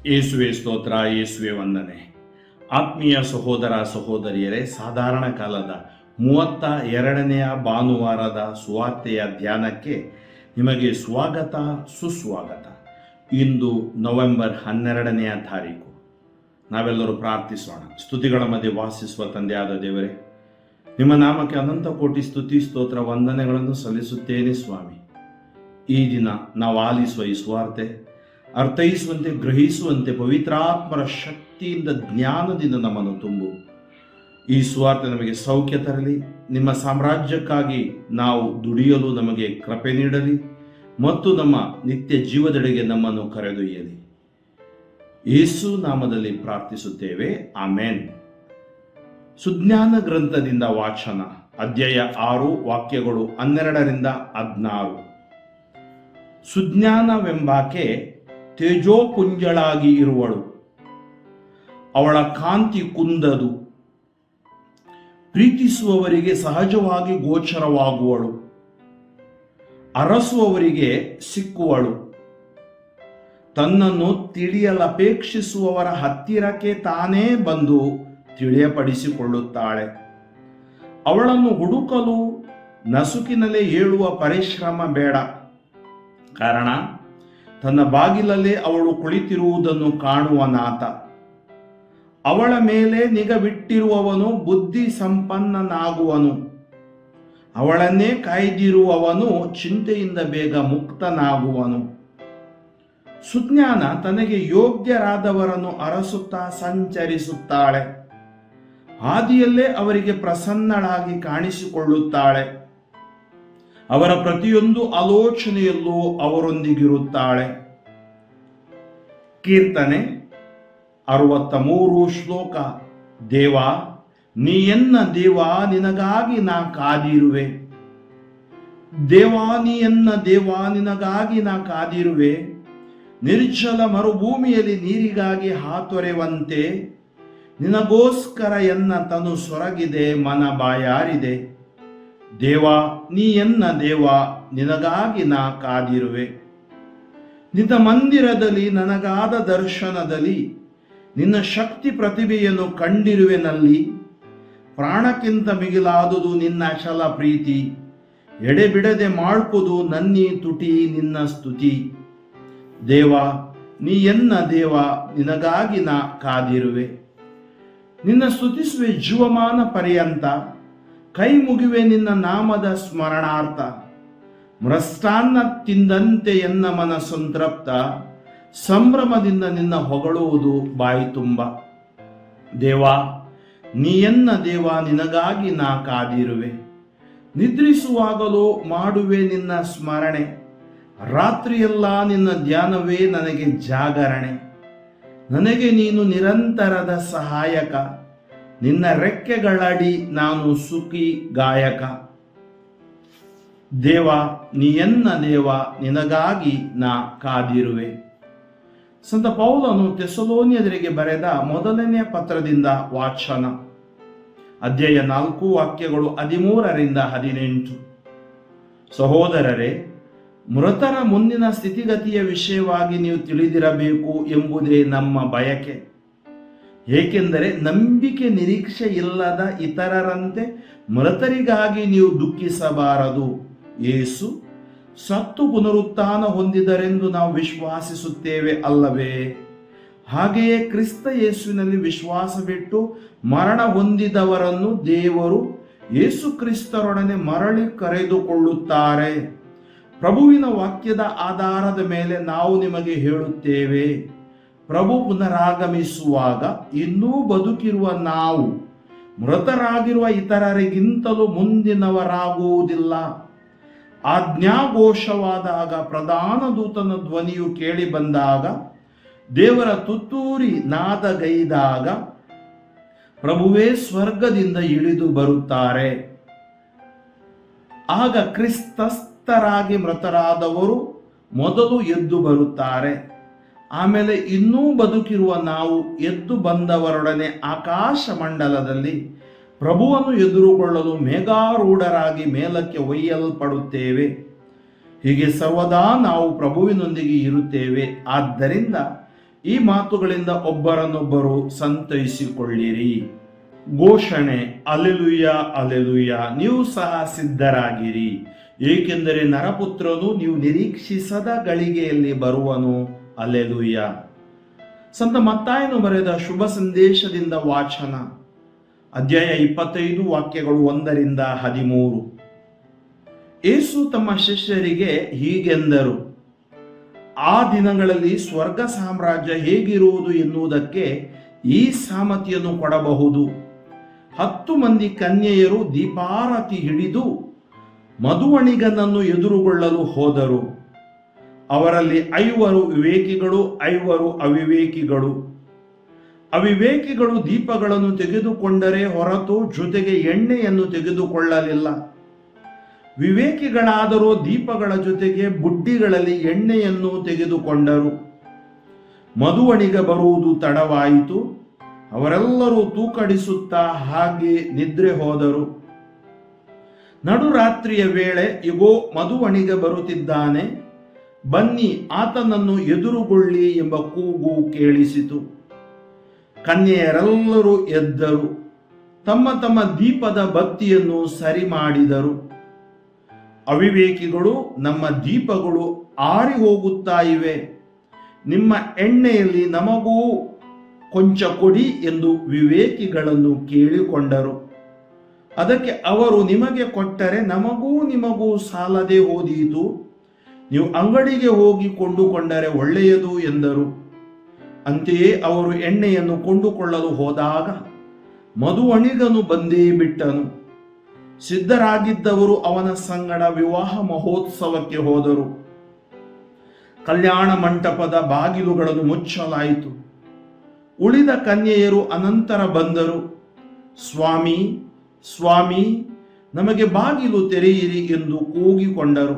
ಯೇಸುವೆ ಸ್ತೋತ್ರ, ಯೇಸುವೆ ವಂದನೆ. ಆತ್ಮೀಯ ಸಹೋದರ ಸಹೋದರಿಯರೇ, ಸಾಧಾರಣ ಕಾಲದ 32ನೆಯ ಭಾನುವಾರದ ಸುವಾರ್ತೆಯ ಧ್ಯಾನಕ್ಕೆ ನಿಮಗೆ ಸ್ವಾಗತ, ಸುಸ್ವಾಗತ. ಇಂದು ನವೆಂಬರ್ 12ನೆಯ ತಾರೀಕು. ನಾವೆಲ್ಲರೂ ಪ್ರಾರ್ಥಿಸೋಣ. ಸ್ತುತಿಗಳ ಮಧ್ಯೆ ವಾಸಿಸುವ ತಂದೆಯಾದ ದೇವರೇ, ನಿಮ್ಮ ನಾಮಕ್ಕೆ ಅನಂತ ಕೋಟಿ ಸ್ತುತಿ ಸ್ತೋತ್ರ ವಂದನೆಗಳನ್ನು ಸಲ್ಲಿಸುತ್ತೇನೆ ಸ್ವಾಮಿ. ಈ ದಿನ ನಾವು ಆಲಿಸುವ ಈ ಸುವಾರ್ತೆ ಅರ್ಥೈಸುವಂತೆ, ಗ್ರಹಿಸುವಂತೆ ಪವಿತ್ರಾತ್ಮರ ಶಕ್ತಿಯಿಂದ, ಜ್ಞಾನದಿಂದ ನಮ್ಮನ್ನು ತುಂಬು. ಈ ಸುವಾರ್ತೆ ನಮಗೆ ಸೌಖ್ಯ ತರಲಿ, ನಿಮ್ಮ ಸಾಮ್ರಾಜ್ಯಕ್ಕಾಗಿ ನಾವು ದುಡಿಯಲು ನಮಗೆ ಕೃಪೆ ನೀಡಲಿ ಮತ್ತು ನಮ್ಮ ನಿತ್ಯ ಜೀವದೆಡೆಗೆ ನಮ್ಮನ್ನು ಕರೆದೊಯ್ಯಲಿ. ಯೇಸು ನಾಮದಲ್ಲಿ ಪ್ರಾರ್ಥಿಸುತ್ತೇವೆ, ಆಮೇನ್. ಸುಜ್ಞಾನ ಗ್ರಂಥದಿಂದ ವಾಚನ, ಅಧ್ಯಾಯ 6, ವಾಕ್ಯಗಳು 12ರಿಂದ 16. ಸುಜ್ಞಾನವೆಂಬಾಕೆ ತೇಜೋಪುಂಜಳಾಗಿ ಇರುವಳು, ಅವಳ ಕಾಂತಿ ಕುಂದದು, ಪ್ರೀತಿಸುವವರಿಗೆ ಸಹಜವಾಗಿ ಗೋಚರವಾಗುವಳು, ಅರಸುವವರಿಗೆ ಸಿಕ್ಕುವಳು, ತನ್ನನ್ನು ತಿಳಿಯಲಪೇಕ್ಷಿಸುವವರ ಹತ್ತಿರಕ್ಕೆ ತಾನೇ ಬಂದು ತಿಳಿಯಪಡಿಸಿಕೊಳ್ಳುತ್ತಾಳೆ. ಅವಳನ್ನು ಹುಡುಕಲು ನಸುಕಿನಲ್ಲೇ ಏಳುವ ಪರಿಶ್ರಮ ಬೇಡ, ಕಾರಣ ತನ್ನ ಬಾಗಿಲಲ್ಲೇ ಅವಳು ಕುಳಿತಿರುವುದನ್ನು ಕಾಣುವನಾತ. ಅವಳ ಮೇಲೆ ನಿಗವಿಟ್ಟಿರುವವನು ಬುದ್ಧಿ ಸಂಪನ್ನನಾಗುವನು, ಅವಳನ್ನೇ ಕಾಯ್ದಿರುವವನು ಚಿಂತೆಯಿಂದ ಬೇಗ ಮುಕ್ತನಾಗುವನು. ಸುಜ್ಞಾನ ತನಗೆ ಯೋಗ್ಯರಾದವರನ್ನು ಅರಸುತ್ತಾ ಸಂಚರಿಸುತ್ತಾಳೆ, ಹಾದಿಯಲ್ಲೇ ಅವರಿಗೆ ಪ್ರಸನ್ನಳಾಗಿ ಕಾಣಿಸಿಕೊಳ್ಳುತ್ತಾಳೆ, ಅವರ ಪ್ರತಿಯೊಂದು ಆಲೋಚನೆಯಲ್ಲೂ ಅವರೊಂದಿಗಿರುತ್ತಾಳೆ. ಕೀರ್ತನೆ 63 ಶ್ಲೋಕ. ದೇವಾ, ನೀ ಎನ್ನ ದೇವಾ, ನಿನಗಾಗಿ ನಾ ಕಾದಿರುವೆ. ದೇವಾ, ನೀ ಎನ್ನ ದೇವಾ, ನಿನಗಾಗಿ ನಾ ಕಾದಿರುವೆ. ನಿರ್ಜಲ ಮರುಭೂಮಿಯಲ್ಲಿ ನೀರಿಗಾಗಿ ಹಾತೊರೆವಂತೆ ನಿನಗೋಸ್ಕರ ಎನ್ನ ತನು ಸೊರಗಿದೆ, ಮನ ಬಾಯಾರಿದೆ. ದೇವಾ, ನೀ ಎನ್ನ ದೇವಾ, ನಿನಗಾಗಿ ನಾ ಕಾದಿರುವೆ. ನಿನ್ನ ಮಂದಿರದಲ್ಲಿ ನನಗಾದ ದರ್ಶನದಲ್ಲಿ ನಿನ್ನ ಶಕ್ತಿ ಪ್ರತಿಭೆಯನ್ನು ಕಂಡಿರುವೆನಲ್ಲಿ. ಪ್ರಾಣಕ್ಕಿಂತ ಮಿಗಿಲಾದುದು ನಿನ್ನ ಅಚಲ ಪ್ರೀತಿ, ಎಡೆಬಿಡದೆ ಮಾಡ್ಪುದು ನನ್ನೀ ತುಟಿ ನಿನ್ನ ಸ್ತುತಿ. ದೇವಾ, ನೀ ಎನ್ನ ದೇವಾ, ನಿನಗಾಗಿ ನಾ ಕಾದಿರುವೆ. ನಿನ್ನ ಸ್ತುತಿಸುವೆ ಜೀವಮಾನ ಪರ್ಯಂತ, ಕೈ ಮುಗಿವೆ ನಿನ್ನ ನಾಮದ ಸ್ಮರಣಾರ್ಥ. ಮೃಷ್ಟಾನ್ನ ತಿಂದಂತೆ ಎನ್ನ ಮನ ಸಂತೃಪ್ತ, ಸಂಭ್ರಮದಿಂದ ನಿನ್ನ ಹೊಗಳುವುದು ಬಾಯಿ ತುಂಬ. ದೇವಾ, ನೀ ಎನ್ನ ದೇವಾ, ನಿನಗಾಗಿ ನಾ ಕಾದಿರುವೆ. ನಿದ್ರಿಸುವಾಗಲೂ ಮಾಡುವೆ ನಿನ್ನ ಸ್ಮರಣೆ, ರಾತ್ರಿಯೆಲ್ಲ ನಿನ್ನ ಧ್ಯಾನವೇ ನನಗೆ ಜಾಗರಣೆ. ನನಗೆ ನೀನು ನಿರಂತರದ ಸಹಾಯಕ, ನಿನ್ನ ರೆಕ್ಕೆಗಳಡಿ ನಾನು ಸುಖಿ ಗಾಯಕ. ದೇವಾ, ನೀ ಎನ್ನ ದೇವಾ, ನಿನಗಾಗಿ ನಾ ಕಾದಿರುವೆ. ಸಂತ ಪೌಲನು ಥೆಸಲೋನಿಯರಿಗೆ ಬರೆದ 1ನೇ ಪತ್ರದಿಂದ ವಾಚನ, ಅಧ್ಯಾಯ 4, ವಾಕ್ಯಗಳು 13ರಿಂದ 18. ಸಹೋದರರೇ, ಮೃತರ ಮುಂದಿನ ಸ್ಥಿತಿಗತಿಯ ವಿಷಯವಾಗಿ ನೀವು ತಿಳಿದಿರಬೇಕು ಎಂಬುದೇ ನಮ್ಮ ಬಯಕೆ. ಏಕೆಂದರೆ ನಂಬಿಕೆ ನಿರೀಕ್ಷೆ ಇಲ್ಲದ ಇತರರಂತೆ ಮೃತರಿಗಾಗಿ ನೀವು ದುಃಖಿಸಬಾರದು. ಯೇಸು ಸತ್ತು ಪುನರುತ್ಥಾನ ಹೊಂದಿದರೆಂದು ನಾವು ವಿಶ್ವಾಸಿಸುತ್ತೇವೆ ಅಲ್ಲವೇ? ಹಾಗೆಯೇ ಕ್ರಿಸ್ತ ಯೇಸುವಿನಲ್ಲಿ ವಿಶ್ವಾಸವಿಟ್ಟು ಮರಣ ಹೊಂದಿದವರನ್ನು ದೇವರು ಯೇಸು ಕ್ರಿಸ್ತರೊಡನೆ ಮರಳಿ ಕರೆದುಕೊಳ್ಳುತ್ತಾರೆ. ಪ್ರಭುವಿನ ವಾಕ್ಯದ ಆಧಾರದ ಮೇಲೆ ನಾವು ನಿಮಗೆ ಹೇಳುತ್ತೇವೆ, ಪ್ರಭು ಪುನರಾಗಮಿಸುವಾಗ ಇನ್ನೂ ಬದುಕಿರುವ ನಾವು ಮೃತರಾಗಿರುವ ಇತರರಿಗಿಂತಲೂ ಮುಂದಿನವರಾಗುವುದಿಲ್ಲ. ಆಜ್ಞಾಘೋಷವಾದಾಗ, ಪ್ರಧಾನ ದೂತನ ಧ್ವನಿಯು ಕೇಳಿ ಬಂದಾಗ, ದೇವರ ತುತ್ತೂರಿ ನಾದಗೈದಾಗ ಪ್ರಭುವೇ ಸ್ವರ್ಗದಿಂದ ಇಳಿದು ಬರುತ್ತಾರೆ. ಆಗ ಕ್ರಿಸ್ತಸ್ಥರಾಗಿ ಮೃತರಾದವರು ಮೊದಲು ಎದ್ದು ಬರುತ್ತಾರೆ. ಆಮೇಲೆ ಇನ್ನೂ ಬದುಕಿರುವ ನಾವು ಎದ್ದು ಬಂದವರೊಡನೆ ಆಕಾಶ ಮಂಡಲದಲ್ಲಿ ಪ್ರಭುವನ್ನು ಎದುರುಗೊಳ್ಳಲು ಮೇಘಾರೂಢರಾಗಿ ಮೇಲಕ್ಕೆ ಒಯ್ಯಲ್ಪಡುತ್ತೇವೆ. ಹೀಗೆ ಸರ್ವದಾ ನಾವು ಪ್ರಭುವಿನೊಂದಿಗೆ ಇರುತ್ತೇವೆ. ಆದ್ದರಿಂದ ಈ ಮಾತುಗಳಿಂದ ಒಬ್ಬರನ್ನೊಬ್ಬರು ಸಂತೈಸಿಕೊಳ್ಳಿರಿ. ಘೋಷಣೆ, ಅಲೆಲುಯ್ಯ ಅಲೆಲುಯ್ಯ, ನೀವು ಸಹ ಸಿದ್ಧರಾಗಿರಿ, ಏಕೆಂದರೆ ನರಪುತ್ರನು ನೀವು ನಿರೀಕ್ಷಿಸದ ಗಳಿಗೆಯಲ್ಲಿ ಬರುವನು. ಅಲೆಲುಯ್ಯ. ಸಂತ ಮತ್ತಾಯನು ಬರೆದ ಶುಭ ಸಂದೇಶದಿಂದ ವಾಚನ, ಅಧ್ಯಾಯ 25 ವಾಕ್ಯಗಳು 1-13. ಯೇಸು ತಮ್ಮ ಶಿಷ್ಯರಿಗೆ ಹೀಗೆಂದರು, ಆ ದಿನಗಳಲ್ಲಿ ಸ್ವರ್ಗ ಸಾಮ್ರಾಜ್ಯ ಹೇಗಿರುವುದು ಎನ್ನುವುದಕ್ಕೆ ಈ ಸಾಮರ್ಥ್ಯವನ್ನು ಕೊಡಬಹುದು. 10 ಮಂದಿ ಕನ್ಯೆಯರು ದೀಪಾರತಿ ಹಿಡಿದು ಮಧುವಣಿಗನನ್ನು ಎದುರುಗೊಳ್ಳಲು ಹೋದರು. ಅವರಲ್ಲಿ 5 ವಿವೇಕಿಗಳು, 5 ಅವಿವೇಕಿಗಳು. ಅವಿವೇಕಿಗಳು ದೀಪಗಳನ್ನು ತೆಗೆದುಕೊಂಡರೆ ಹೊರತು ಜೊತೆಗೆ ಎಣ್ಣೆಯನ್ನು ತೆಗೆದುಕೊಳ್ಳಲಿಲ್ಲ. ವಿವೇಕಿಗಳಾದರೂ ದೀಪಗಳ ಜೊತೆಗೆ ಬುಡ್ಡಿಗಳಲ್ಲಿ ಎಣ್ಣೆಯನ್ನು ತೆಗೆದುಕೊಂಡರು. ಮಧುವಣಿಗ ಬರುವುದು ತಡವಾಯಿತು. ಅವರೆಲ್ಲರೂ ತೂಕಡಿಸುತ್ತಾ ಹಾಗೆ ನಿದ್ರೆ ಹೋದರು. ನಡುರಾತ್ರಿಯ ವೇಳೆ, ಇಗೋ, ಮಧುವಣಿಗ ಬರುತ್ತಿದ್ದಾನೆ, ಬನ್ನಿ ಆತನನ್ನು ಎದುರುಗೊಳ್ಳಿ ಎಂಬ ಕೂಗು ಕೇಳಿಸಿತು. ಕನ್ಯೆಯರೆಲ್ಲರೂ ಎದ್ದರು, ತಮ್ಮ ತಮ್ಮ ದೀಪದ ಬತ್ತಿಯನ್ನು ಸರಿ ಮಾಡಿದರು. ಅವಿವೇಕಿಗಳು, ನಮ್ಮ ದೀಪಗಳು ಆರಿ ಹೋಗುತ್ತಾ ಇವೆ, ನಿಮ್ಮ ಎಣ್ಣೆಯಲ್ಲಿ ನಮಗೂ ಕೊಂಚ ಕೊಡಿ ಎಂದು ವಿವೇಕಿಗಳನ್ನು ಕೇಳಿಕೊಂಡರು. ಅದಕ್ಕೆ ಅವರು, ನಿಮಗೆ ಕೊಟ್ಟರೆ ನಮಗೂ ನಿಮಗೂ ಸಾಲದೆ ಹೋದೀತು, ನೀವು ಅಂಗಡಿಗೆ ಹೋಗಿ ಕೊಂಡುಕೊಂಡರೆ ಒಳ್ಳೆಯದು ಎಂದರು. ಅಂತೆಯೇ ಅವರು ಎಣ್ಣೆಯನ್ನು ಕೊಂಡುಕೊಳ್ಳಲು ಹೋದಾಗ ಮಧುವಣಿಗನು ಬಂದೇ ಬಿಟ್ಟನು. ಸಿದ್ಧರಾಗಿದ್ದವರು ಅವನ ಸಂಗಡ ವಿವಾಹ ಮಹೋತ್ಸವಕ್ಕೆ ಹೋದರು. ಕಲ್ಯಾಣ ಮಂಟಪದ ಬಾಗಿಲುಗಳನ್ನು ಮುಚ್ಚಲಾಯಿತು. ಉಳಿದ ಕನ್ಯೆಯರು ಅನಂತರ ಬಂದರು. ಸ್ವಾಮಿ, ಸ್ವಾಮಿ, ನಮಗೆ ಬಾಗಿಲು ತೆರೆಯಿರಿ ಎಂದು ಕೂಗಿಕೊಂಡರು.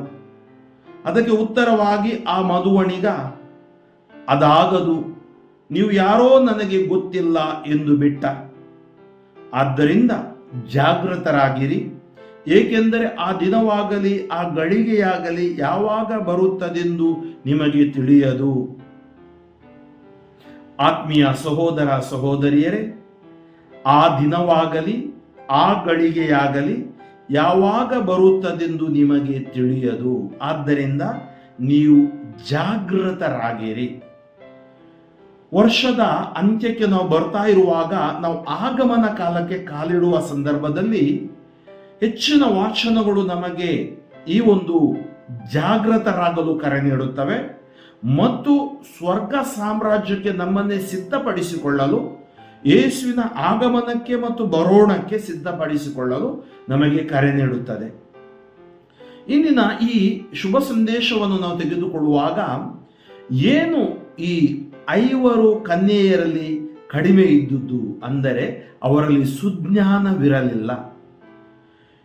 ಅದಕ್ಕೆ ಉತ್ತರವಾಗಿ ಆ ಮಧುವಣಿಗ, ಅದಾಗದು, ನೀವು ಯಾರೋ ನನಗೆ ಗೊತ್ತಿಲ್ಲ ಎಂದು ಬಿಟ್ಟ. ಆದ್ದರಿಂದ ಜಾಗೃತರಾಗಿರಿ, ಏಕೆಂದರೆ ಆ ದಿನವಾಗಲಿ ಆ ಗಳಿಗೆಯಾಗಲಿ ಯಾವಾಗ ಬರುತ್ತದೆಂದು ನಿಮಗೆ ತಿಳಿಯದು. ಆತ್ಮೀಯ ಸಹೋದರ ಸಹೋದರಿಯರೇ, ಆ ದಿನವಾಗಲಿ ಆ ಗಳಿಗೆಯಾಗಲಿ ಯಾವಾಗ ಬರುತ್ತದೆಂದು ನಿಮಗೆ ತಿಳಿಯದು. ಆದ್ದರಿಂದ ನೀವು ಜಾಗೃತರಾಗಿರಿ. ವರ್ಷದ ಅಂತ್ಯಕ್ಕೆ ನಾವು ಬರ್ತಾ ಇರುವಾಗ, ನಾವು ಆಗಮನ ಕಾಲಕ್ಕೆ ಕಾಲಿಡುವ ಸಂದರ್ಭದಲ್ಲಿ ಹೆಚ್ಚಿನ ವಾಚನಗಳು ನಮಗೆ ಈ ಒಂದು ಜಾಗೃತರಾಗಲು ಕರೆ ನೀಡುತ್ತವೆ ಮತ್ತು ಸ್ವರ್ಗ ಸಾಮ್ರಾಜ್ಯಕ್ಕೆ ನಮ್ಮನ್ನೇ ಸಿದ್ಧಪಡಿಸಿಕೊಳ್ಳಲು, ಯೇಸುವಿನ ಆಗಮನಕ್ಕೆ ಮತ್ತು ಬರೋಣಕ್ಕೆ ಸಿದ್ಧಪಡಿಸಿಕೊಳ್ಳಲು ನಮಗೆ ಕರೆ ನೀಡುತ್ತದೆ. ಇಂದಿನ ಈ ಶುಭ ಸಂದೇಶವನ್ನು ನಾವು ತೆಗೆದುಕೊಳ್ಳುವಾಗ, ಏನು ಈ 5 ಕನ್ಯೆಯರಲ್ಲಿ ಕಡಿಮೆ ಇದ್ದುದು ಅಂದರೆ ಅವರಲ್ಲಿ ಸುಜ್ಞಾನವಿರಲಿಲ್ಲ.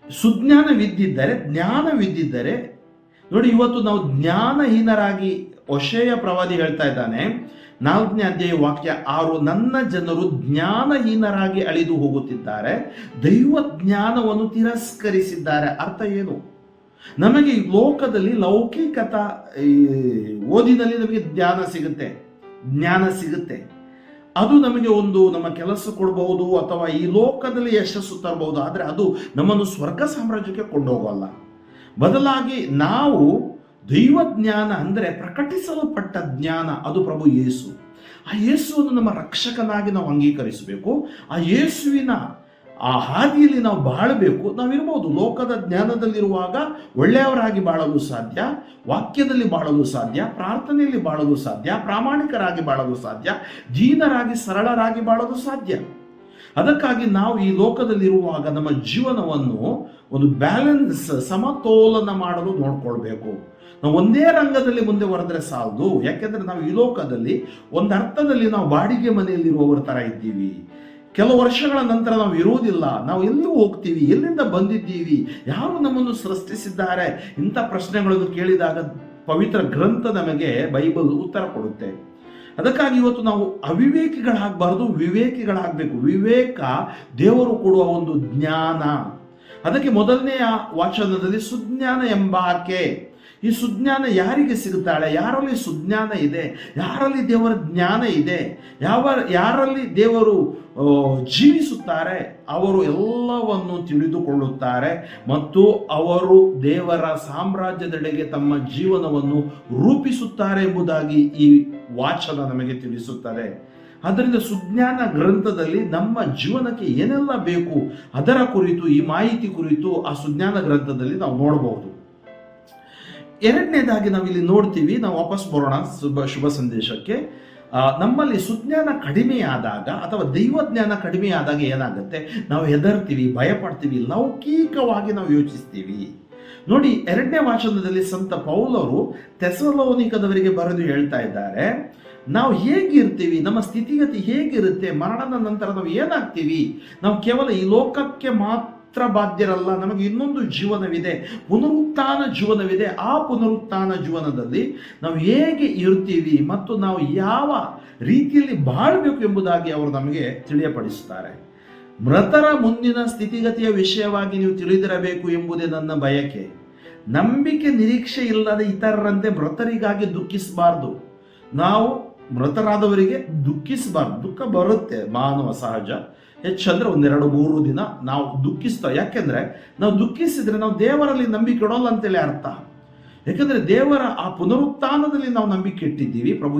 ಸುಜ್ಞಾನವಿದ್ದಿದ್ದರೆ, ಜ್ಞಾನವಿದ್ದಿದ್ದರೆ, ನೋಡಿ, ಇವತ್ತು ನಾವು ಜ್ಞಾನಹೀನರಾಗಿ, ಹೊಷೆಯ ಪ್ರವಾದಿ ಹೇಳ್ತಾ ಇದ್ದಾನೆ 4ನೇ ಅಧ್ಯಾಯ ವಾಕ್ಯ 6, ನನ್ನ ಜನರು ಜ್ಞಾನಹೀನರಾಗಿ ಅಳಿದು ಹೋಗುತ್ತಿದ್ದಾರೆ, ದೈವ ಜ್ಞಾನವನ್ನು ತಿರಸ್ಕರಿಸಿದ್ದಾರೆ. ಅರ್ಥ ಏನು? ನಮಗೆ ಈ ಲೋಕದಲ್ಲಿ ಲೌಕಿಕತ ಓದಿನಲ್ಲಿ ನಮಗೆ ಜ್ಞಾನ ಸಿಗುತ್ತೆ, ಅದು ನಮಗೆ ಒಂದು ನಮ್ಮ ಕೆಲಸ ಕೊಡಬಹುದು ಅಥವಾ ಈ ಲೋಕದಲ್ಲಿ ಯಶಸ್ಸು ತರಬಹುದು. ಆದರೆ ಅದು ನಮ್ಮನ್ನು ಸ್ವರ್ಗ ಸಾಮ್ರಾಜ್ಯಕ್ಕೆ ಕೊಂಡೋಗಲ್ಲ. ಬದಲಾಗಿ ನಾವು ದೈವ ಜ್ಞಾನ ಅಂದರೆ ಪ್ರಕಟಿಸಲ್ಪಟ್ಟ ಜ್ಞಾನ, ಅದು ಪ್ರಭು ಯೇಸು. ಆ ಯೇಸುವನ್ನು ನಮ್ಮ ರಕ್ಷಕನಾಗಿ ನಾವು ಅಂಗೀಕರಿಸಬೇಕು. ಆ ಯೇಸುವಿನ ಆ ಹಾದಿಯಲ್ಲಿ ನಾವು ಬಾಳಬೇಕು. ನಾವಿರ್ಬೋದು ಲೋಕದ ಜ್ಞಾನದಲ್ಲಿರುವಾಗ ಒಳ್ಳೆಯವರಾಗಿ ಬಾಳಲು ಸಾಧ್ಯ, ವಾಕ್ಯದಲ್ಲಿ ಬಾಳಲು ಸಾಧ್ಯ, ಪ್ರಾರ್ಥನೆಯಲ್ಲಿ ಬಾಳಲು ಸಾಧ್ಯ, ಪ್ರಾಮಾಣಿಕರಾಗಿ ಬಾಳಲು ಸಾಧ್ಯ, ದೀನರಾಗಿ ಸರಳರಾಗಿ ಬಾಳಲು ಸಾಧ್ಯ. ಅದಕ್ಕಾಗಿ ನಾವು ಈ ಲೋಕದಲ್ಲಿರುವಾಗ ನಮ್ಮ ಜೀವನವನ್ನು ಒಂದು ಬ್ಯಾಲೆನ್ಸ್, ಸಮತೋಲನ ಮಾಡಲು ನೋಡ್ಕೊಳ್ಬೇಕು. ನಾವು ಒಂದೇ ರಂಗದಲ್ಲಿ ಮುಂದೆ ಹೊರದ್ರೆ ಸಾಲದು. ಯಾಕೆಂದ್ರೆ ನಾವು ಈ ಲೋಕದಲ್ಲಿ ಒಂದು ಅರ್ಥದಲ್ಲಿ ನಾವು ಬಾಡಿಗೆ ಮನೆಯಲ್ಲಿರುವವರ ತರ ಇದ್ದೀವಿ. ಕೆಲವು ವರ್ಷಗಳ ನಂತರ ನಾವು ಇರುವುದಿಲ್ಲ. ನಾವು ಎಲ್ಲಿ ಹೋಗ್ತೀವಿ, ಎಲ್ಲಿಂದ ಬಂದಿದ್ದೀವಿ, ಯಾರು ನಮ್ಮನ್ನು ಸೃಷ್ಟಿಸಿದ್ದಾರೆ, ಇಂಥ ಪ್ರಶ್ನೆಗಳನ್ನು ಕೇಳಿದಾಗ ಪವಿತ್ರ ಗ್ರಂಥ ನಮಗೆ ಬೈಬಲ್ ಉತ್ತರ ಕೊಡುತ್ತೆ. ಅದಕ್ಕಾಗಿ ಇವತ್ತು ನಾವು ಅವಿವೇಕಿಗಳಾಗಬಾರ್ದು, ವಿವೇಕಿಗಳಾಗಬೇಕು. ವಿವೇಕ ದೇವರು ಕೊಡುವ ಒಂದು ಜ್ಞಾನ. ಅದಕ್ಕೆ ಮೊದಲನೆಯ ವಾಚನದಲ್ಲಿ ಸುಜ್ಞಾನ ಎಂಬಾಕೆ, ಈ ಸುಜ್ಞಾನ ಯಾರಿಗೆ ಸಿಗುತ್ತಾಳೆ? ಯಾರಲ್ಲಿ ಸುಜ್ಞಾನ ಇದೆ, ಯಾರಲ್ಲಿ ದೇವರ ಜ್ಞಾನ ಇದೆ, ಯಾರಲ್ಲಿ ದೇವರು ಜೀವಿಸುತ್ತಾರೆ, ಅವರು ಎಲ್ಲವನ್ನು ತಿಳಿದುಕೊಳ್ಳುತ್ತಾರೆ ಮತ್ತು ಅವರು ದೇವರ ಸಾಮ್ರಾಜ್ಯದೆಡೆಗೆ ತಮ್ಮ ಜೀವನವನ್ನು ರೂಪಿಸುತ್ತಾರೆ ಎಂಬುದಾಗಿ ಈ ವಾಚನ ನಮಗೆ ತಿಳಿಸುತ್ತದೆ. ಆದ್ದರಿಂದ ಸುಜ್ಞಾನ ಗ್ರಂಥದಲ್ಲಿ ನಮ್ಮ ಜೀವನಕ್ಕೆ ಏನೆಲ್ಲ ಬೇಕು ಅದರ ಕುರಿತು, ಈ ಮಾಹಿತಿ ಕುರಿತು ಆ ಸುಜ್ಞಾನ ಗ್ರಂಥದಲ್ಲಿ ನಾವು ನೋಡಬಹುದು. ಎರಡನೇದಾಗಿ ನಾವಿಲ್ಲಿ ನೋಡ್ತೀವಿ, ನಾವು ವಾಪಸ್ ಬರೋಣ ಶುಭ ಸಂದೇಶಕ್ಕೆ. ನಮ್ಮಲ್ಲಿ ಸುಜ್ಞಾನ ಕಡಿಮೆಯಾದಾಗ ಅಥವಾ ದೈವಜ್ಞಾನ ಕಡಿಮೆಯಾದಾಗ ಏನಾಗುತ್ತೆ? ನಾವು ಹೆದರ್ತೀವಿ, ಭಯಪಡ್ತೀವಿ, ಲೌಕಿಕವಾಗಿ ನಾವು ಯೋಚಿಸ್ತೀವಿ. ನೋಡಿ, 2ನೇ ವಾಚನದಲ್ಲಿ ಸಂತ ಪೌಲರು ಥೆಸಲೋನಿಕದವರಿಗೆ ಬರೆದು ಹೇಳ್ತಾ ಇದ್ದಾರೆ, ನಾವು ಹೇಗಿರ್ತೀವಿ, ನಮ್ಮ ಸ್ಥಿತಿಗತಿ ಹೇಗಿರುತ್ತೆ, ಮರಣದ ನಂತರ ನಾವು ಏನಾಗ್ತೀವಿ, ನಾವು ಕೇವಲ ಈ ಲೋಕಕ್ಕೆ ಮಾತ್ರ ಬಾಧ್ಯರಲ್ಲ, ನಮಗೆ ಇನ್ನೊಂದು ಜೀವನವಿದೆ, ಪುನರುತ್ಥಾನ ಜೀವನವಿದೆ. ಆ ಪುನರುತ್ಥಾನ ಜೀವನದಲ್ಲಿ ನಾವು ಹೇಗೆ ಇರ್ತೀವಿ ಮತ್ತು ನಾವು ಯಾವ ರೀತಿಯಲ್ಲಿ ಬಾಳಬೇಕು ಎಂಬುದಾಗಿ ಅವರು ನಮಗೆ ತಿಳಿಯಪಡಿಸುತ್ತಾರೆ. ಮೃತರ ಮುಂದಿನ ಸ್ಥಿತಿಗತಿಯ ವಿಷಯವಾಗಿ ನೀವು ತಿಳಿದಿರಬೇಕು ಎಂಬುದೇ ನನ್ನ ಬಯಕೆ. ನಂಬಿಕೆ ನಿರೀಕ್ಷೆ ಇಲ್ಲದ ಇತರರಂತೆ ಮೃತರಿಗಾಗಿ ದುಃಖಿಸಬಾರ್ದು. ನಾವು ಮೃತರಾದವರಿಗೆ ದುಃಖಿಸಬಾರ್ದು. ದುಃಖ ಬರುತ್ತೆ, ಮಾನವ ಸಹಜ. ಹೆಚ್ಚಂದ್ರೆ 1-2-3 ದಿನ ನಾವು ದುಃಖಿಸ್ತೇವೆ. ಯಾಕೆಂದ್ರೆ ನಾವು ದುಃಖಿಸಿದ್ರೆ ನಾವು ದೇವರಲ್ಲಿ ನಂಬಿಕೆ ಇಡೋಲ್ಲ ಅಂತೇಳಿ ಅರ್ಥ. ಯಾಕಂದ್ರೆ ದೇವರ ಆ ಪುನರುತ್ಥಾನದಲ್ಲಿ ನಾವು ನಂಬಿಕೆ ಇಟ್ಟಿದ್ದೀವಿ. ಪ್ರಭು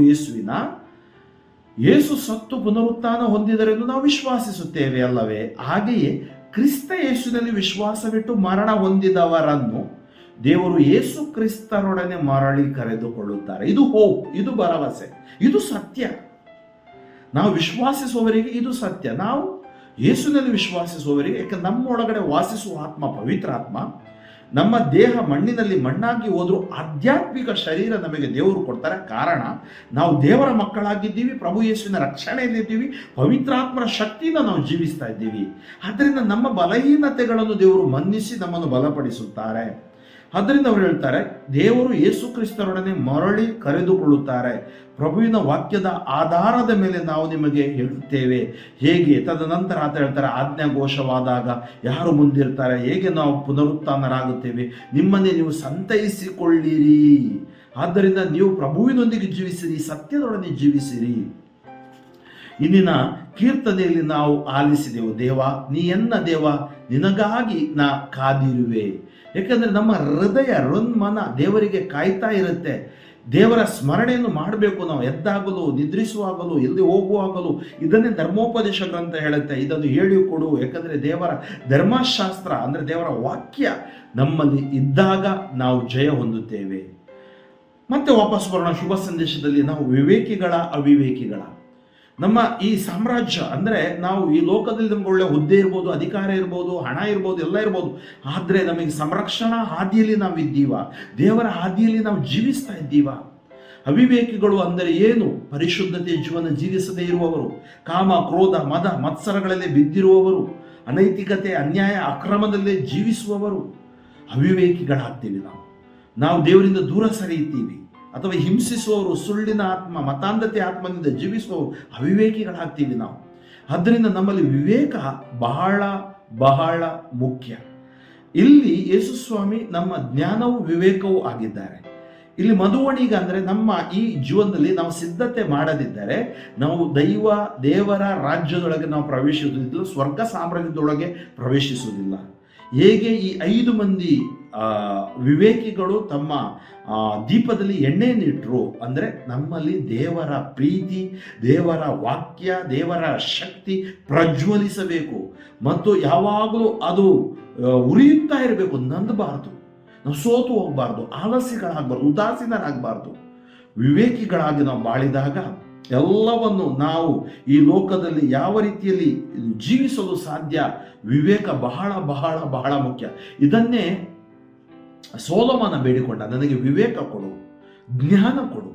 ಯೇಸು ಸತ್ತು ಪುನರುತ್ಥಾನ ಹೊಂದಿದರೆಂದು ನಾವು ವಿಶ್ವಾಸಿಸುತ್ತೇವೆ ಅಲ್ಲವೇ? ಹಾಗೆಯೇ ಕ್ರಿಸ್ತ ಯೇಸುವಿನಲ್ಲಿ ವಿಶ್ವಾಸವಿಟ್ಟು ಮರಣ ಹೊಂದಿದವರನ್ನು ದೇವರು ಯೇಸು ಕ್ರಿಸ್ತರೊಡನೆ ಮರಳಿ ಕರೆದುಕೊಳ್ಳುತ್ತಾರೆ. ಇದು ಹೋಪ್, ಇದು ಭರವಸೆ, ಇದು ಸತ್ಯ. ನಾವು ವಿಶ್ವಾಸಿಸುವವರಿಗೆ ಇದು ಸತ್ಯ. ನಾವು ಯೇಸುವಿನಲ್ಲಿ ವಿಶ್ವಾಸಿಸುವವರಿಗೆ, ಯಾಕಂದ್ರೆ ನಮ್ಮೊಳಗಡೆ ವಾಸಿಸುವ ಆತ್ಮ ಪವಿತ್ರ ಆತ್ಮ. ನಮ್ಮ ದೇಹ ಮಣ್ಣಿನಲ್ಲಿ ಮಣ್ಣಾಗಿ ಹೋದ್ರೂ ಆಧ್ಯಾತ್ಮಿಕ ಶರೀರ ನಮಗೆ ದೇವರು ಕೊಡ್ತಾರೆ. ಕಾರಣ ನಾವು ದೇವರ ಮಕ್ಕಳಾಗಿದ್ದೀವಿ, ಪ್ರಭು ಯೇಸುವಿನ ರಕ್ಷಣೆಯಲ್ಲಿದ್ದೀವಿ, ಪವಿತ್ರಾತ್ಮರ ಶಕ್ತಿಯಿಂದ ನಾವು ಜೀವಿಸ್ತಾ ಇದ್ದೀವಿ. ಆದ್ದರಿಂದ ನಮ್ಮ ಬಲಹೀನತೆಗಳನ್ನು ದೇವರು ಮನ್ನಿಸಿ ನಮ್ಮನ್ನು ಬಲಪಡಿಸುತ್ತಾರೆ. ಆದ್ದರಿಂದ ಅವರು ಹೇಳ್ತಾರೆ, ದೇವರು ಯೇಸು ಕ್ರಿಸ್ತರೊಡನೆ ಮರಳಿ ಕರೆದುಕೊಳ್ಳುತ್ತಾರೆ. ಪ್ರಭುವಿನ ವಾಕ್ಯದ ಆಧಾರದ ಮೇಲೆ ನಾವು ನಿಮಗೆ ಹೇಳುತ್ತೇವೆ. ಹೇಗೆ? ತದನಂತರ ಆತ ಹೇಳ್ತಾರೆ, ಆಜ್ಞಾಘೋಷವಾದಾಗ ಯಾರು ಮುಂದಿರ್ತಾರೆ, ಹೇಗೆ ನಾವು ಪುನರುತ್ಥಾನರಾಗುತ್ತೇವೆ, ನಿಮ್ಮನ್ನೇ ನೀವು ಸಂತೈಸಿಕೊಳ್ಳಿರಿ. ಆದ್ದರಿಂದ ನೀವು ಪ್ರಭುವಿನೊಂದಿಗೆ ಜೀವಿಸಿರಿ, ಸತ್ಯದೊಡನೆ ಜೀವಿಸಿರಿ. ಇಂದಿನ ಕೀರ್ತನೆಯಲ್ಲಿ ನಾವು ಆಲಿಸಿದೆವು, ದೇವ ನೀ ಎನ್ನ ದೇವ, ನಿನಗಾಗಿ ನಾ ಕಾದಿರುವೆ. ಯಾಕಂದ್ರೆ ನಮ್ಮ ಹೃದಯ ಮನ ದೇವರಿಗೆ ಕಾಯ್ತಾ ಇರುತ್ತೆ. ದೇವರ ಸ್ಮರಣೆಯನ್ನು ಮಾಡಬೇಕು. ನಾವು ಎದ್ದಾಗಲು, ನಿದ್ರಿಸುವಾಗಲು, ಎಲ್ಲಿ ಹೋಗುವಾಗಲು ಇದನ್ನೇ ಧರ್ಮೋಪದೇಶ ಗ್ರಂಥ ಹೇಳುತ್ತೆ, ಇದನ್ನು ಹೇಳಿಕೊಡು. ಯಾಕಂದ್ರೆ ದೇವರ ಧರ್ಮಶಾಸ್ತ್ರ ಅಂದ್ರೆ ದೇವರ ವಾಕ್ಯ ನಮ್ಮಲ್ಲಿ ಇದ್ದಾಗ ನಾವು ಜಯ ಹೊಂದುತ್ತೇವೆ. ಮತ್ತೆ ವಾಪಸ್ ಬರೋಣ ಶುಭ ಸಂದೇಶದಲ್ಲಿ. ನಾವು ವಿವೇಕಿಗಳ ಅವಿವೇಕಿಗಳ, ನಮ್ಮ ಈ ಸಾಮ್ರಾಜ್ಯ ಅಂದ್ರೆ ನಾವು ಈ ಲೋಕದಲ್ಲಿ ನಮ್ಗೆ ಒಳ್ಳೆ ಹುದ್ದೆ ಇರ್ಬೋದು, ಅಧಿಕಾರ ಇರ್ಬೋದು, ಹಣ ಇರ್ಬೋದು, ಎಲ್ಲ ಇರ್ಬೋದು. ಆದ್ರೆ ನಮಗೆ ಸಂರಕ್ಷಣಾ ಹಾದಿಯಲ್ಲಿ ನಾವು ಇದ್ದೀವ, ದೇವರ ಹಾದಿಯಲ್ಲಿ ನಾವು ಜೀವಿಸ್ತಾ ಇದ್ದೀವ. ಅವಿವೇಕಿಗಳು ಅಂದರೆ ಏನು? ಪರಿಶುದ್ಧತೆ ಜೀವನ ಜೀವಿಸದೇ ಇರುವವರು, ಕಾಮ ಕ್ರೋಧ ಮದ ಮತ್ಸರಗಳಲ್ಲೇ ಬಿದ್ದಿರುವವರು, ಅನೈತಿಕತೆ ಅನ್ಯಾಯ ಅಕ್ರಮದಲ್ಲೇ ಜೀವಿಸುವವರು ಅವಿವೇಕಿಗಳಾಗ್ತೀವಿ. ನಾವು ದೇವರಿಂದ ದೂರ ಸರಿಯುತ್ತೀವಿ. ಅಥವಾ ಹಿಂಸಿಸುವವರು, ಸುಳ್ಳಿನ ಆತ್ಮ ಮತಾಂಧತೆ ಆತ್ಮದಿಂದ ಜೀವಿಸುವವರು ಅವಿವೇಕಿಗಳಾಗ್ತೀವಿ ನಾವು. ಆದ್ದರಿಂದ ನಮ್ಮಲ್ಲಿ ವಿವೇಕ ಬಹಳ ಬಹಳ ಮುಖ್ಯ. ಇಲ್ಲಿ ಯೇಸು ಸ್ವಾಮಿ ನಮ್ಮ ಜ್ಞಾನವೂ ವಿವೇಕವೂ ಆಗಿದ್ದಾರೆ. ಇಲ್ಲಿ ಮಧುವಣಿಗ ಅಂದ್ರೆ ನಮ್ಮ ಈ ಜೀವನದಲ್ಲಿ ನಾವು ಸಿದ್ಧತೆ ಮಾಡದಿದ್ದರೆ ನಾವು ದೇವರ ರಾಜ್ಯದೊಳಗೆ ನಾವು ಪ್ರವೇಶಿಸುವುದಿಲ್ಲ, ಸ್ವರ್ಗ ಸಾಮ್ರಾಜ್ಯದೊಳಗೆ ಪ್ರವೇಶಿಸುವುದಿಲ್ಲ. ಹೇಗೆ ಈ 5 ಮಂದಿ ವಿವೇಕಿಗಳು ತಮ್ಮ ದೀಪದಲ್ಲಿ ಎಣ್ಣೆಯನ್ನಿಟ್ರು ಅಂದ್ರೆ ನಮ್ಮಲ್ಲಿ ದೇವರ ಪ್ರೀತಿ, ದೇವರ ವಾಕ್ಯ, ದೇವರ ಶಕ್ತಿ ಪ್ರಜ್ವಲಿಸಬೇಕು ಮತ್ತು ಯಾವಾಗಲೂ ಅದು ಉರಿಯುತ್ತಾ ಇರಬೇಕು. ನಂದಬಾರ್ದು, ನಾವು ಸೋತು ಹೋಗಬಾರ್ದು, ಆಲಸ್ಯಗಳಾಗಬಾರ್ದು, ಉದಾಸೀನರಾಗಬಾರ್ದು. ವಿವೇಕಿಗಳಾಗಿ ನಾವು ಬಾಳಿದಾಗ ಎಲ್ಲವನ್ನು ನಾವು ಈ ಲೋಕದಲ್ಲಿ ಯಾವ ರೀತಿಯಲ್ಲಿ ಜೀವಿಸಲು ಸಾಧ್ಯ, ವಿವೇಕ ಬಹಳ ಬಹಳ ಬಹಳ ಮುಖ್ಯ. ಇದನ್ನೇ ಸೊಲೊಮೋನ ಬೇಡಿಕೊಂಡ, ನನಗೆ ವಿವೇಕ ಕೊಡು, ಜ್ಞಾನ ಕೊಡು.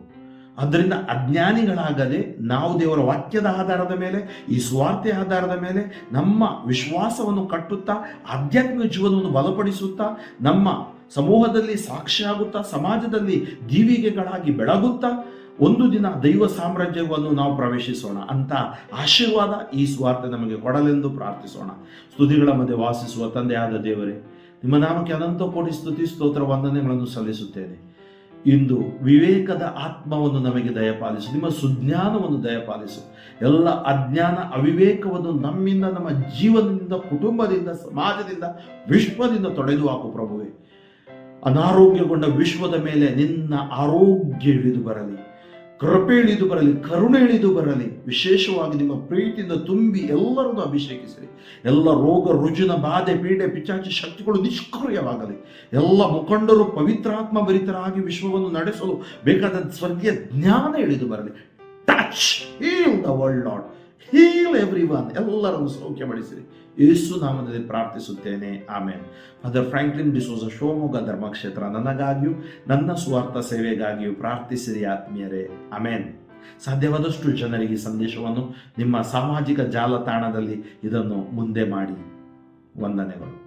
ಆದ್ದರಿಂದ ಅಜ್ಞಾನಿಗಳಾಗದೆ ನಾವು ದೇವರ ವಾಕ್ಯದ ಆಧಾರದ ಮೇಲೆ, ಈ ಸ್ವಾರ್ಥೆ ಆಧಾರದ ಮೇಲೆ ನಮ್ಮ ವಿಶ್ವಾಸವನ್ನು ಕಟ್ಟುತ್ತಾ, ಆಧ್ಯಾತ್ಮಿಕ ಜೀವನವನ್ನು ಬಲಪಡಿಸುತ್ತಾ, ನಮ್ಮ ಸಮೂಹದಲ್ಲಿ ಸಾಕ್ಷಿಯಾಗುತ್ತಾ, ಸಮಾಜದಲ್ಲಿ ದೀವಿಗೆಗಳಾಗಿ ಬೆಳಗುತ್ತಾ ಒಂದು ದಿನ ದೈವ ಸಾಮ್ರಾಜ್ಯವನ್ನು ನಾವು ಪ್ರವೇಶಿಸೋಣ ಅಂತ ಆಶೀರ್ವಾದ ಈ ಸ್ವಾರ್ಥ ನಮಗೆ ಕೊಡಲೆಂದು ಪ್ರಾರ್ಥಿಸೋಣ. ಸ್ತುತಿಗಳ ಮಧ್ಯೆ ವಾಸಿಸುವ ತಂದೆಯಾದ ದೇವರೇ, ನಿಮ್ಮ ನಾಮಕ್ಕೆ ಅನಂತ ಕೋಟಿ ಸ್ತುತಿ ಸ್ತೋತ್ರ ವಂದನೆಗಳನ್ನು ಸಲ್ಲಿಸುತ್ತೇನೆ. ಇಂದು ವಿವೇಕದ ಆತ್ಮವನ್ನು ನಮಗೆ ದಯಪಾಲಿಸು, ನಿಮ್ಮ ಸುಜ್ಞಾನವನ್ನು ದಯಪಾಲಿಸು. ಎಲ್ಲ ಅಜ್ಞಾನ ಅವಿವೇಕವನ್ನು ನಮ್ಮಿಂದ, ನಮ್ಮ ಜೀವನದಿಂದ, ಕುಟುಂಬದಿಂದ, ಸಮಾಜದಿಂದ, ವಿಶ್ವದಿಂದ ತೊಡೆದು ಹಾಕು ಪ್ರಭುವೆ. ಅನಾರೋಗ್ಯಗೊಂಡ ವಿಶ್ವದ ಮೇಲೆ ನಿನ್ನ ಆರೋಗ್ಯ ಇಳಿದು ಬರಲಿ, ಕೃಪೆ ಇಳಿದು ಬರಲಿ, ಕರುಣೆ ಇಳಿದು ಬರಲಿ. ವಿಶೇಷವಾಗಿ ನಿಮ್ಮ ಪ್ರೀತಿಯಿಂದ ತುಂಬಿ ಎಲ್ಲರನ್ನು ಅಭಿಷೇಕಿಸಲಿ. ಎಲ್ಲ ರೋಗ ರುಜಿನ ಬಾಧೆ ಪೀಡೆ ಪಿಚಾಚಿ ಶಕ್ತಿಗಳು ನಿಷ್ಕ್ರಿಯವಾಗಲಿ. ಎಲ್ಲ ಮುಖಂಡರು ಪವಿತ್ರಾತ್ಮ ಭರಿತರಾಗಿ ವಿಶ್ವವನ್ನು ನಡೆಸಲು ಬೇಕಾದ ಸ್ವರ್ಗೀಯ ಜ್ಞಾನ ಇಳಿದು ಬರಲಿ. Touch, heal the world lord, heal everyone. ಎಲ್ಲರನ್ನು ಸೌಖ್ಯಪಡಿಸಿರಿ. ಯೇಸು ನಾಮದಲ್ಲಿ ಪ್ರಾರ್ಥಿಸುತ್ತೇನೆ, amen. Father Franklin D'Souza, Shivamogga ಧರ್ಮಕ್ಷೇತ್ರ. ನನಗಾಗಿಯೂ ನನ್ನ ಸ್ವಾರ್ಥ ಸೇವೆಗಾಗಿಯೂ ಪ್ರಾರ್ಥಿಸಿರಿ ಆತ್ಮೀಯರೇ, ಆಮೇನ್. ಸಾಧ್ಯವಾದಷ್ಟು ಜನರಿಗೆ ಸಂದೇಶವನ್ನು ನಿಮ್ಮ ಸಾಮಾಜಿಕ ಜಾಲತಾಣದಲ್ಲಿ ಇದನ್ನು ಮುಂದೆ ಮಾಡಿ. ವಂದನೆಗಳು.